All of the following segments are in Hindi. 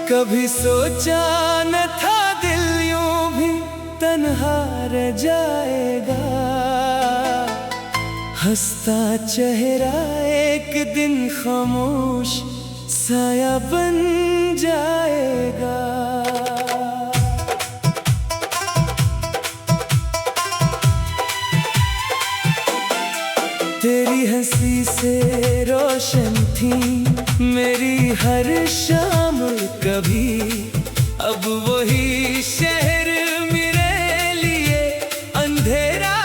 कभी सोचा न था दिल यूं भी तन्हा रह जाएगा। हंसता चेहरा एक दिन खामोश साया बन जाएगा। तेरी हंसी से रोशन थी मेरी हर शाम कभी, अब वही शहर मेरे लिए अंधेरा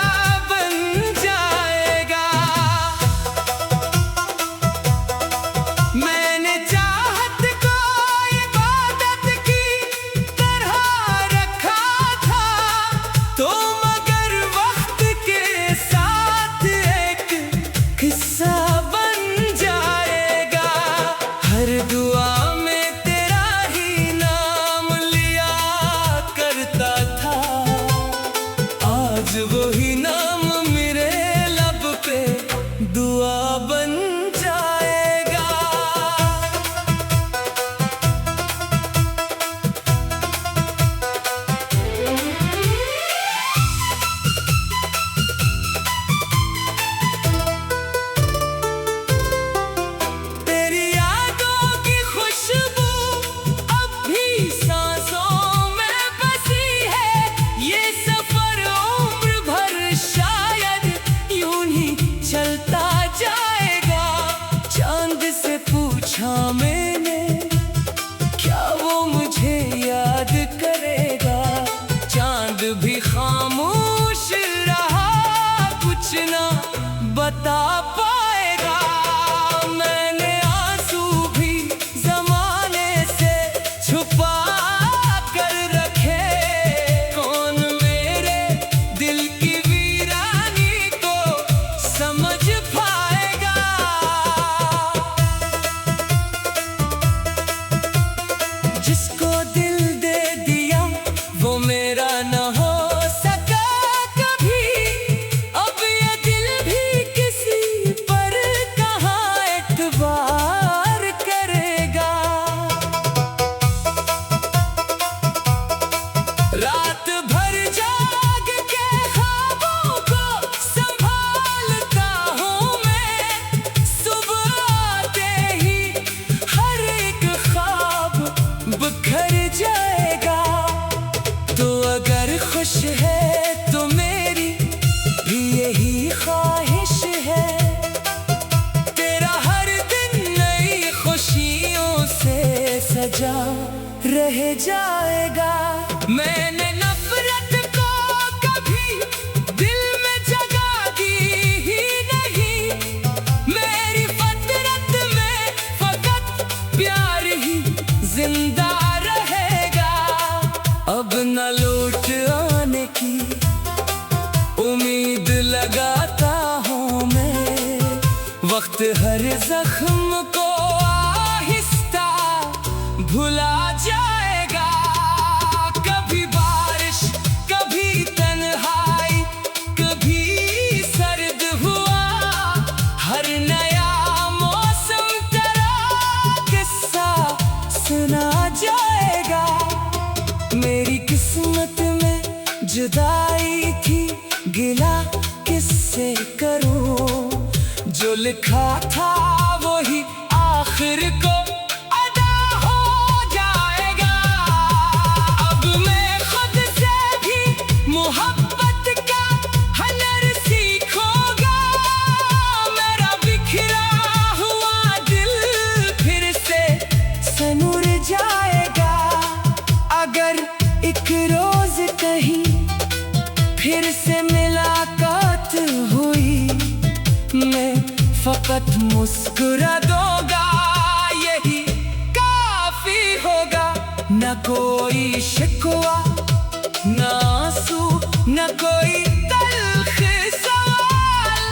बन जाएगा। मैंने चाहत को इबादत की तरह रखा था, तो मगर वक्त के साथ एक किस्सा बन जाएगा। हर दुआ में तेरा ही नाम लिया करता था, आज वही नाम मेरे लब पे दुआ बन जाएगा। तेरी यादों की खुशबू अब भी सांसों में बसी है, ये सफर उम्र भर शायद यूं ही चलता जाएगा। चांद से पूछा मैंने क्या वो मुझे याद करेगा, चांद भी खामोश रहा, कुछ ना बता पाएगा। मैंने आंसू भी जमाने से छुपा कर रखे, कौन मेरे दिल की वीरानी को समझ पाएगा। जिसको दिल दे दिया वो मेरा न हो सका कभी, अब ये दिल भी किसी पर कहाँ एतबार करेगा। रात भर जाग के ख्वाबों को संभालता हूँ मैं, सुबह आते ही हर एक ख्वाब बिखर जाएगा। तो अगर खुश है तो मेरी भी यही ख्वाहिश है, तेरा हर दिन नई खुशियों से सजा रह जाएगा। मैंने नफरत को कभी दिल में जगह दी ही नहीं, मेरी फितरत में फकत प्यार ही जिंदा रहेगा। अब न लौट आने की उम्मीद लगाता हूँ मैं, वक्त हर जख्म को आहिस्ता भुला जाएगा। कभी बारिश कभी तन्हाई कभी सर्द हुआ, हर नया मौसम तेरा किस्सा सुना जाएगा। मेरी किस्मत में जुदाई थी, गिला किससे करूं, जो लिखा था वही आखिर को अदा हो जाएगा। अब मैं खुद से भी मोहब्बत का हुनर सीखूंगा, मेरा बिखरा हुआ दिल फिर से सनूर जाएगा। अगर एक रोज कहीं फिर से मुलाकात हुई, मैं फकत मुस्कुरा दूंगा, यही काफी होगा। न कोई शिकवा न आंसू न कोई तल्ख सवाल,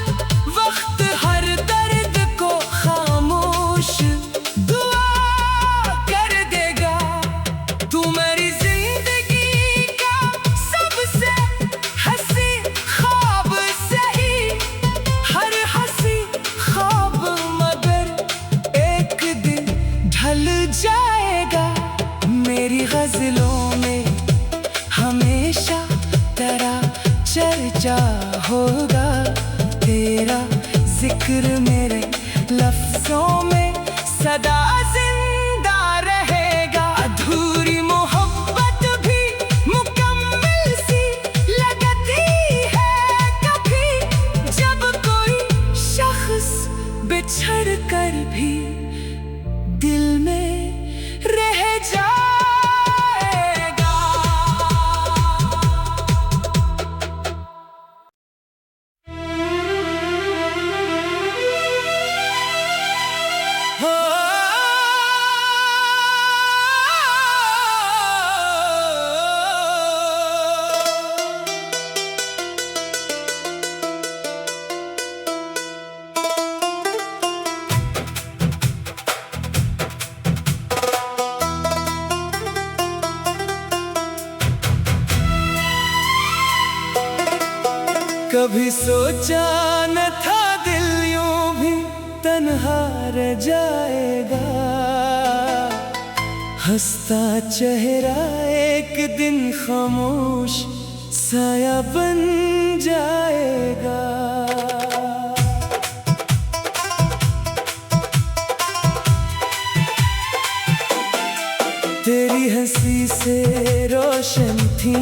वक्त हर दर्द को खामोश दुआ कर देगा। तू मेरी जिंदगी का सबसे हंसी ख्वाब सही, हर हंसी ख्वाब मगर एक दिन ढल जाएगा। तेरी गजलों में हमेशा तेरा चर्चा होगा, तेरा जिक्र मेरे लफ्जों में सदा जिंदा रहेगा। अधूरी मोहब्बत भी मुकम्मल सी लगती है कभी, जब कोई शख्स बिछड़ कर भी दिल में रह जाएगा। हो कभी सोचा न था दिल यूं भी तन्हा रह जाएगा, हंसता चेहरा एक दिन खामोश साया बन जाएगा। तेरी हंसी से रोशन थी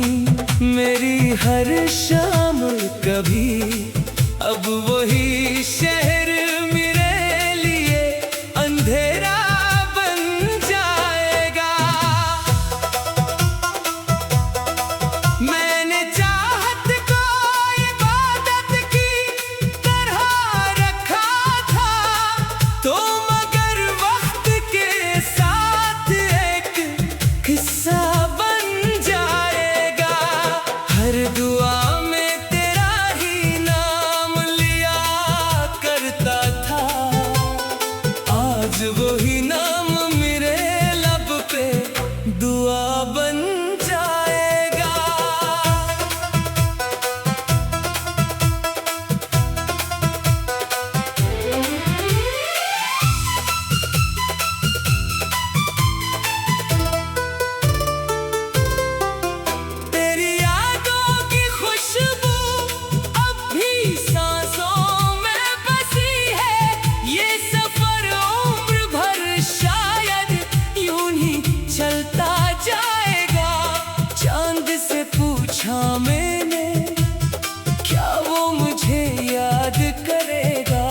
मेरी हर शाम कभी, अब वही शहर मेरे लिए अंधेरा बन जाएगा। मैंने चाहत को इबादत की तरह रखा था, तो मगर वक्त के साथ एक किस्सा बन जाएगा। हर दुआ में तेरा ही नाम लिया करता था, आज वही नाम मेरे लब पे दुआ बन जाएगा। तेरी यादों की खुशबू अब भी सांसों में बसी है, ये सफर उम्र भर शायद यूं ही चलता जाएगा। चांद से पूछा मैंने क्या वो मुझे याद करेगा,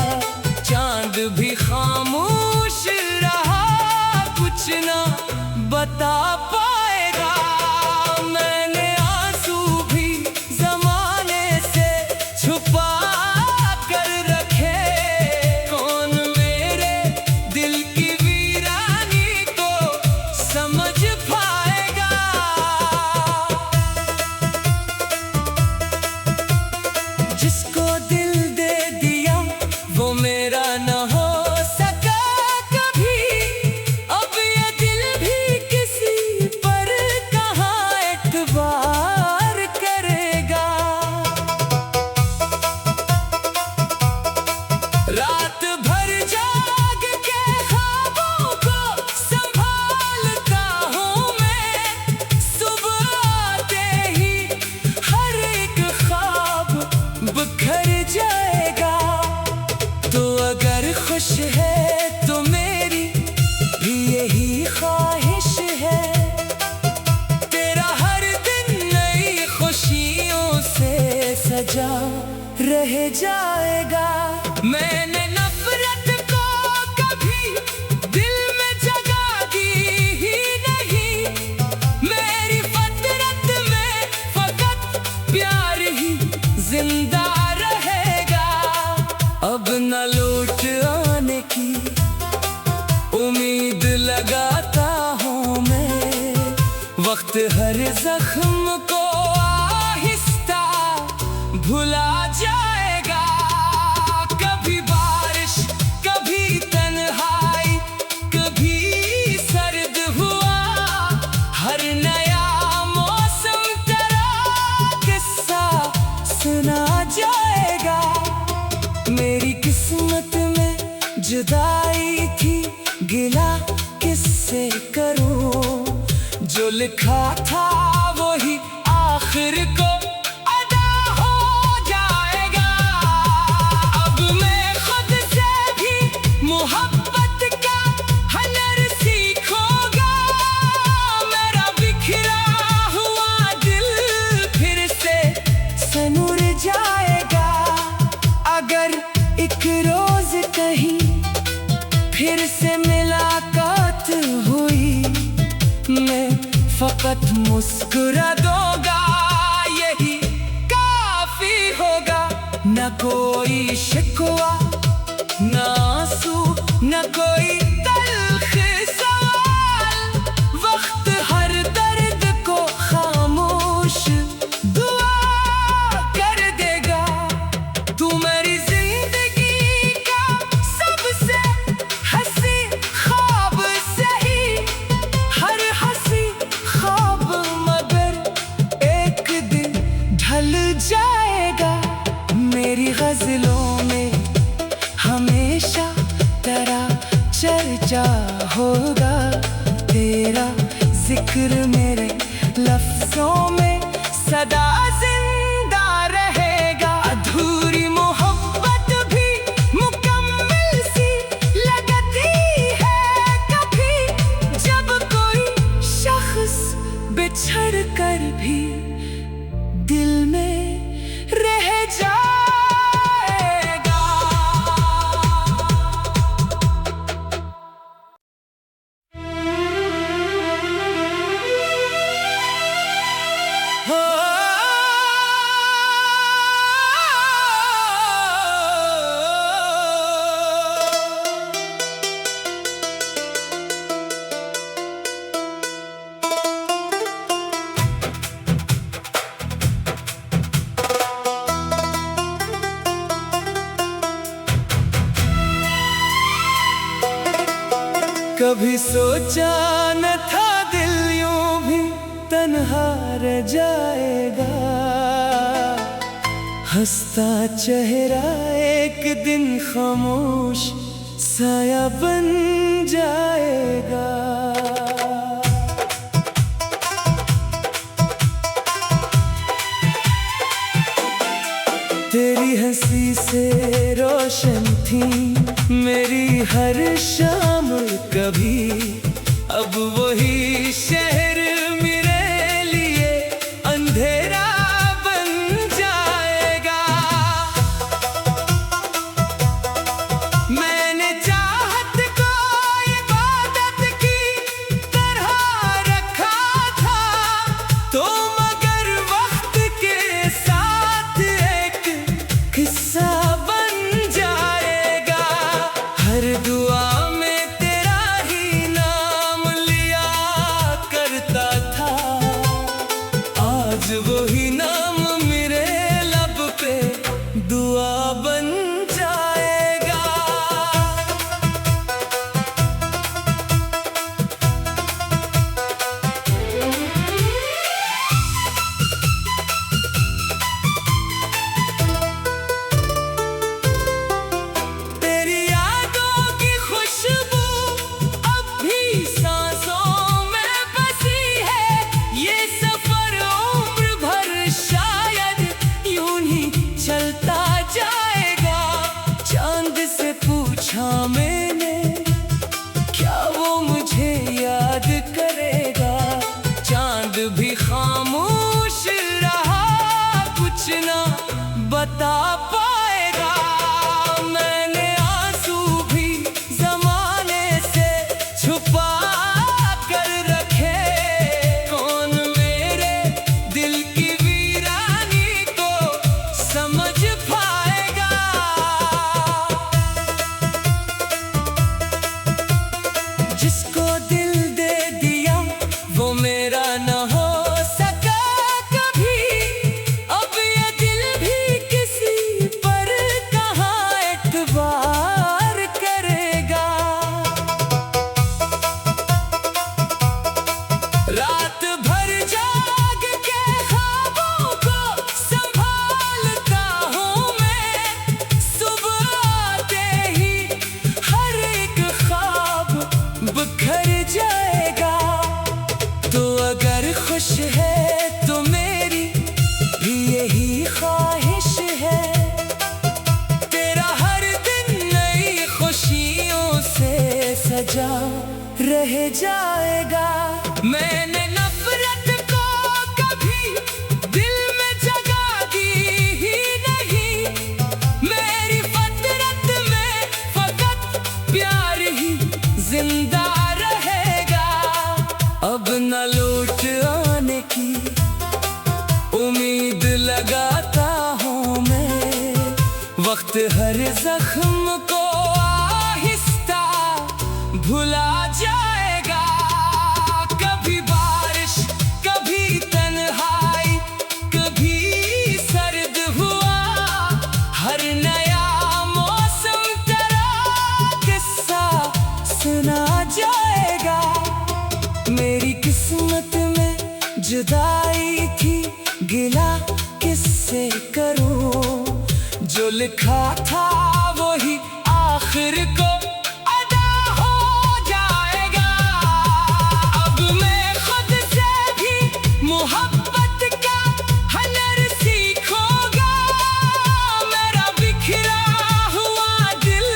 चांद भी खामोश रहा, कुछ ना बता पाएगा। मैंने आंसू भी जमाने से छुपा कर रखे, कौन मेरे दिल की वीरानी को समझ पाएगा। जिसको दिल दे दिया वो मेरा न हो सका कभी, अब ये दिल भी किसी पर कहाँ एतबार करेगा। रात भर जाग के ख्वाबों को संभालता हूँ मैं, सुबह आते ही हर एक ख्वाब बिखर जाएगा। तो अगर खुश है तो मेरी भी यही ख्वाहिश है, तेरा हर दिन नई खुशियों से सजा रह जाएगा। मैंने नफरत को कभी दिल में जगह दी ही नहीं, मेरी फितरत में फकत प्यार ही जिंदा रहेगा। अब न लौट आने की उम्मीद लगाता हूँ मैं, वक्त हर जख्म को आहिस्ता भुला जाएगा। कभी बारिश कभी तन्हाई कभी सर्द हुआ, हर नया मौसम तेरा किस्सा सुना जाएगा। मेरी किस्मत में जुदाई थी, गिला किससे करूं, जो लिखा था वही आखिर को अदा हो जाएगा। अब मैं खुद से भी मोहब्बत का हुनर सीखूंगा। मेरा बिखरा हुआ दिल फिर से सनूर जाएगा। अगर एक रोज कहीं फिर से मुलाकात हुई, मैं फकत मुस्कुरा दूंगा, यही काफी होगा। न कोई शिकवा न आंसू न कोई तल्ख सवाल, वक्त हर दर्द को खामोश दुआ कर देगा। तू मेरी जिंदगी का सबसे हंसी ख्वाब सही, हर हंसी ख्वाब मगर एक दिन ढल जाएगा। मेरी गजलों में हमेशा तेरा चर्चा होगा, तेरा जिक्र मेरे लफ्जों में सदा जिंदा रहेगा। अधूरी मोहब्बत भी मुकम्मल सी लगती है कभी, जब कोई शख्स बिछड़ कर भी दिल में रह जाएगा। हो कभी सोचा न था दिल यूं भी तन्हा रह जाएगा। हंसता चेहरा एक दिन खामोश साया बन जाएगा। तेरी हंसी से रोशन थी मेरी हर शाम कभी, अब वही शहर मेरे लिए अंधेरा बन जाएगा। मैंने चाहत को इबादत की तरह रखा था, तो मगर वक्त के साथ एक किस्सा बन जाएगा। हर दुआ में तेरा ही नाम लिया करता था, आज वही नाम मेरे लब पे दुआ बन जाएगा। तेरी यादों की खुशबू अब भी सांसों में बसी है, ये सफर उम्र भर शायद यूं ही चलता जाएगा। चांद से पूछा मैंने क्या वो मुझे याद करेगा, चांद भी खामोश रहा, कुछ ना बता पाएगा। मैंने आंसू भी जमाने से छुपा कर रखे, कौन मेरे दिल की वीरानी को समझ पाएगा। जिसको दिल दे दिया वो मेरा न हो सका कभी, अब ये दिल भी किसी पर कहाँ एतबार करेगा। रात भर जाग के ख्वाबों को संभालता हूँ मैं, सुबह आते ही हर एक ख्वाब बिखर जाएगा। तो जाएगा। मैंने नफरत को कभी दिल में जगह दी ही नहीं, मेरी फितरत में फकत प्यार ही जिंदा रहेगा। अब न लौट आने की उम्मीद लगाता हूँ मैं, वक्त हर जख्म को आहिस्ता भुला जाएगा। कभी बारिश कभी तन्हाई कभी सर्द हुआ, हर नया मौसम तेरा किस्सा सुना जाएगा। मेरी किस्मत में जुदाई थी, गिला किससे करूं, जो लिखा था वही आखिर को अदा हो जाएगा। अब मैं खुद से भी मोहब्बत का हुनर सीखूंगा, मेरा बिखरा हुआ दिल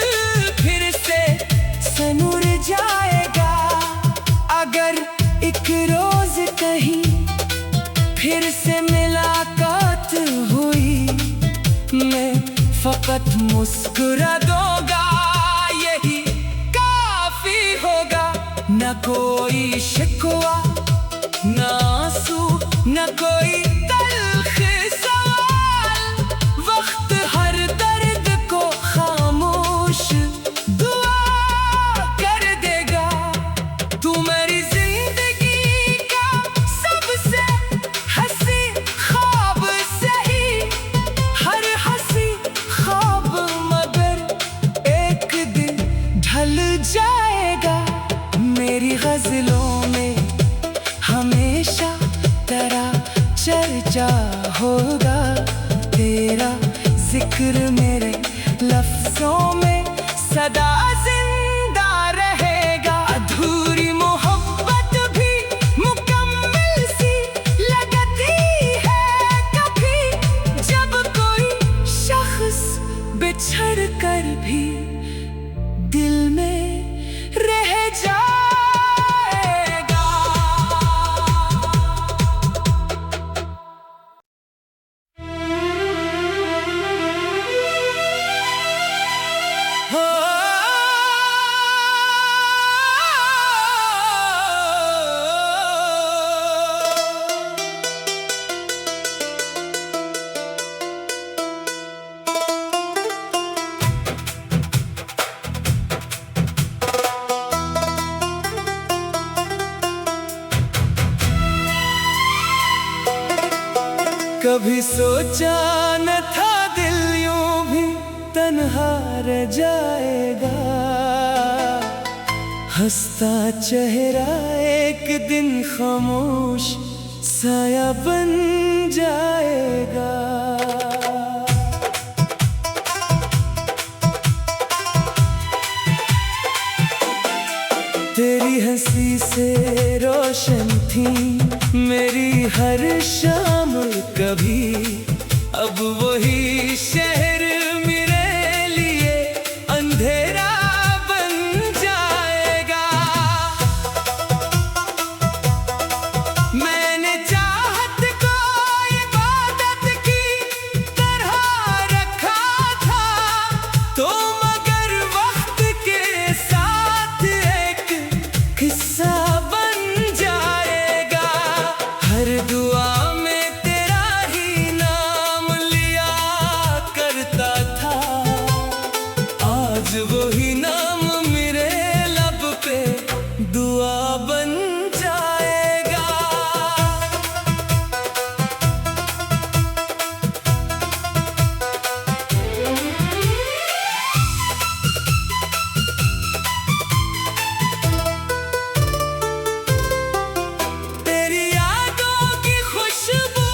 फिर से सनूर जाएगा। अगर एक रोज कहीं फिर से मुलाकात हुई, मैं फकत मुस्कुरा दूंगा, यही काफी होगा। न कोई शिकवा न आंसू न कोई तल्ख सवाल, वक्त हर दर्द को खामोश दुआ कर देगा। तू मेरी जिंदगी का सबसे हंसी ख्वाब सही, हर हंसी ख्वाब मगर एक दिन ढल जाएगा। मेरी गजलों में हमेशा तेरा चर्चा होगा, तेरा जिक्र मेरे लफ्जों में सदा जिंदा रहेगा। अधूरी मोहब्बत भी मुकम्मल सी लगती है कभी, जब कोई शख्स बिछड़ कर भी दिल में रह जाएगा। हो कभी सोचा न था दिल यूं भी तन्हा रह जाएगा, हंसता चेहरा एक दिन खामोश साया बन जाएगा। तेरी हंसी से रोशन थी मेरी हर शाम कभी, अब वही शहर मेरे लिए अंधेरा बन जाएगा। मैंने चाहत को इबादत की तरह रखा था, तो मगर वक्त के साथ एक किस्सा बन जाएगा। हर दुआ में तेरा ही नाम लिया करता था, आज वही नाम मेरे लब पे दुआ बन जाएगा। तेरी यादों की खुशबू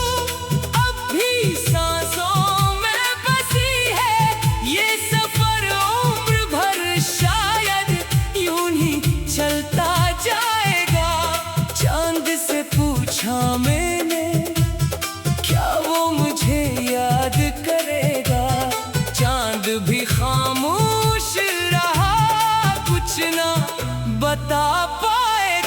अब भी सांसों में बसी है, ये सफर उम्र भर शायद यूं ही चलता जाएगा। चांद से पूछा मैंने क्या वो मुझे याद करेगा, चांद भी खामोश रहा, कुछ ना बता पाएगा।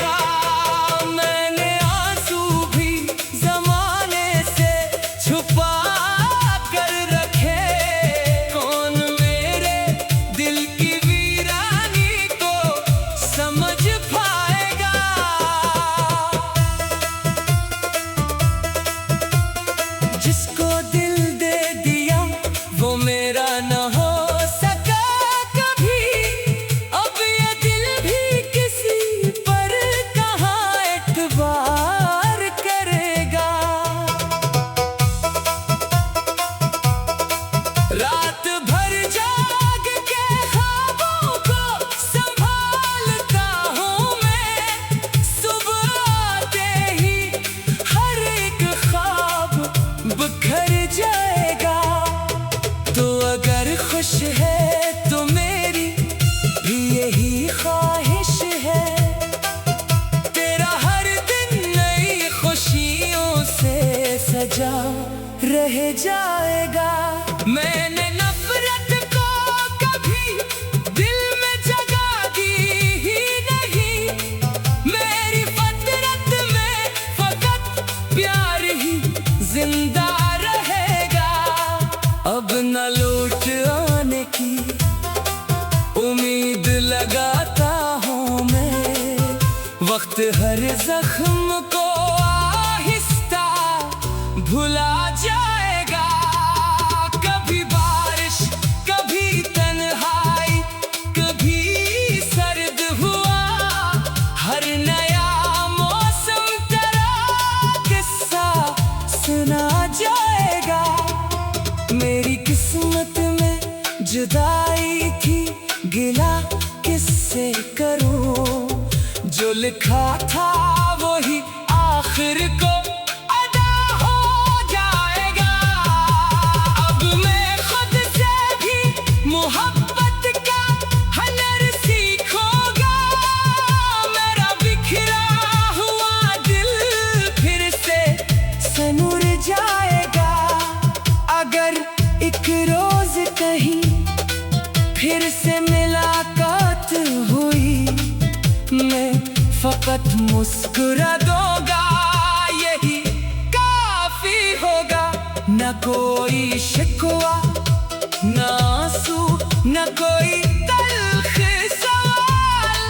बार करेगा। रात भर जाग के ख्वाबों को संभालता हूँ मैं, सुबह आते ही हर एक ख्वाब बिखर जाएगा। तो अगर खुश है तो मेरी भी यही ख्वाहिश है, तेरा हर दिन नई खुशियों से सजा रह जाएगा। मैंने नफरत को कभी दिल में जगह दी ही नहीं, मेरी फितरत में फकत प्यार ही जिंदा रहेगा। अब न लौट आने की उम्मीद लगाता हूँ मैं, वक्त हर जख्म को आहिस्ता भुला जाएगा। कभी बारिश कभी तन्हाई कभी सर्द हुआ, हर नया मौसम तेरा किस्सा सुना जाएगा। मेरी किस्मत में जुदाई थी, गिला किससे करूं, जो लिखा था वही आखिर को अदा हो जाएगा। अब मैं खुद से भी मोहब्बत का हुनर सीखूंगा, मेरा बिखरा हुआ दिल फिर से सनूर जाएगा। अगर एक रोज कहीं फिर से मुलाकात हुई, मैं फकत मुस्कुरा दूंगा, यही काफी होगा। न कोई शिकवा न आंसू न कोई तल्ख सवाल,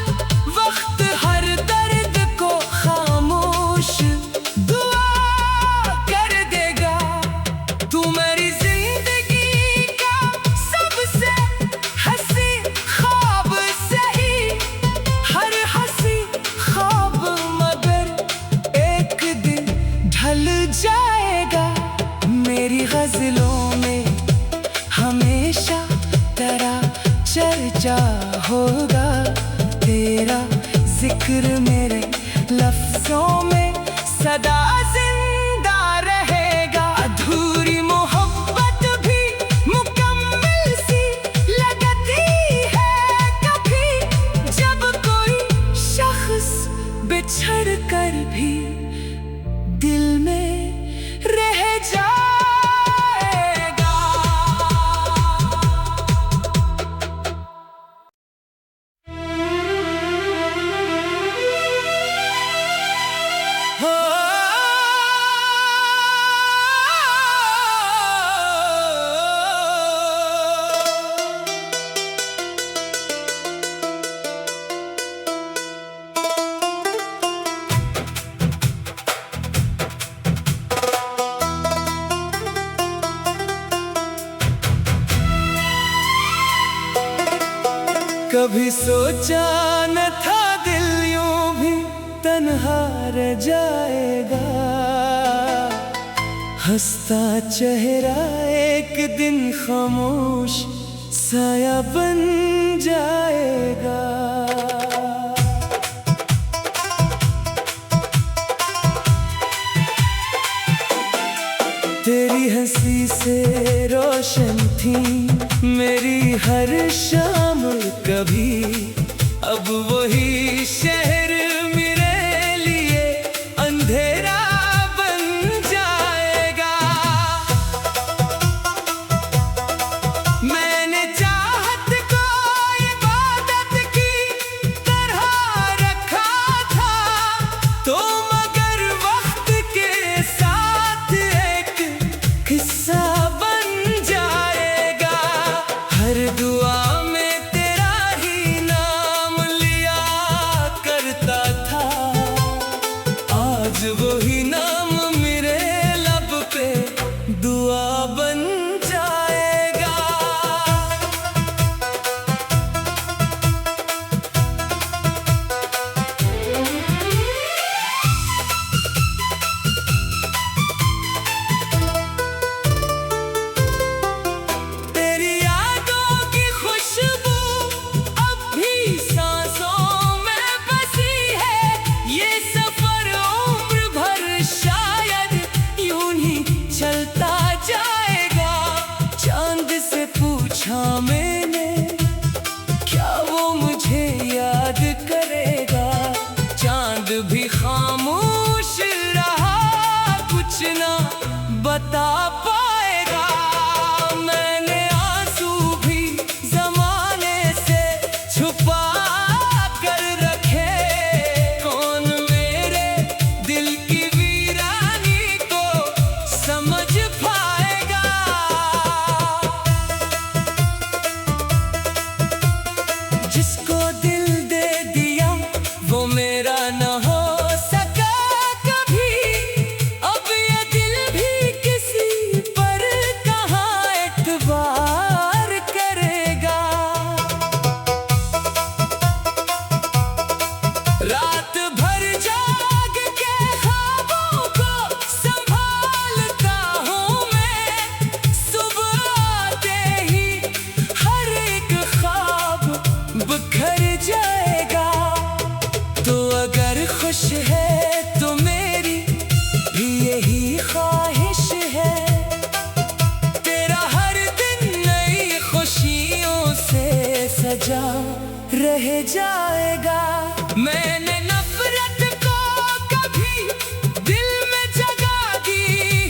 वक्त हर दर्द को खामोश दुआ कर देगा। तू मेरी जिंदगी का सबसे हंसी ख्वाब सही, हर हंसी ख्वाब मगर एक दिन ढल जाएगा। मेरी गजलों में हमेशा तेरा चर्चा होगा, तेरा जिक्र मेरे लफ्जों में सदा जिंदा रहेगा। अधूरी मोहब्बत भी मुकम्मल सी लगती है कभी, जब कोई शख्स बिछड़ कर भी दिल में रह जाएगा। हो कभी सोचा न था दिल यूं भी तन्हा रह जाएगा, हंसता चेहरा एक दिन खामोश साया बन जाएगा। तेरी हंसी से रोशन थी मेरी हर शाम कभी, अब वही शहर मेरे लिए अंधेरा बन जाएगा। मैंने चाहत को इबादत की तरह रखा था, तो मगर वक्त के साथ एक किस्सा बन जाएगा। हर दुआ में तेरा ही नाम लिया करता था, आज वही नाम मेरे लब पे दुआ बन जाएगा। बता पाएगा। मैंने आंसू भी जमाने से छुपा कर रखे, कौन मेरे दिल की वीरानी को समझ पाएगा। जिसको दिल दे दिया वो मेरा न हो सका कभी, अब ये दिल भी किसी पर कहाँ एतबार करेगा। रात भर जाग के ख्वाबों को संभालता हूँ मैं, सुबह आते ही हर एक ख्वाब बिखर जाएगा। तो अगर खुश है तो मेरी भी यही ख्वाहिश है, तेरा हर दिन नई खुशियों से सजा रह जाएगा। मैंने नफरत को कभी दिल में जगा दी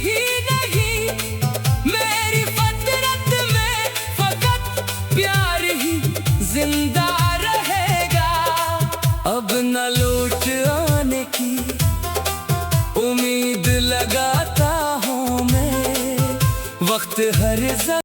ही नहीं, मेरी फितरत में फकत प्यार ही जिंदा रहेगा। अब न लौट आने की उम्मीद लगाता हूँ मैं, वक्त हर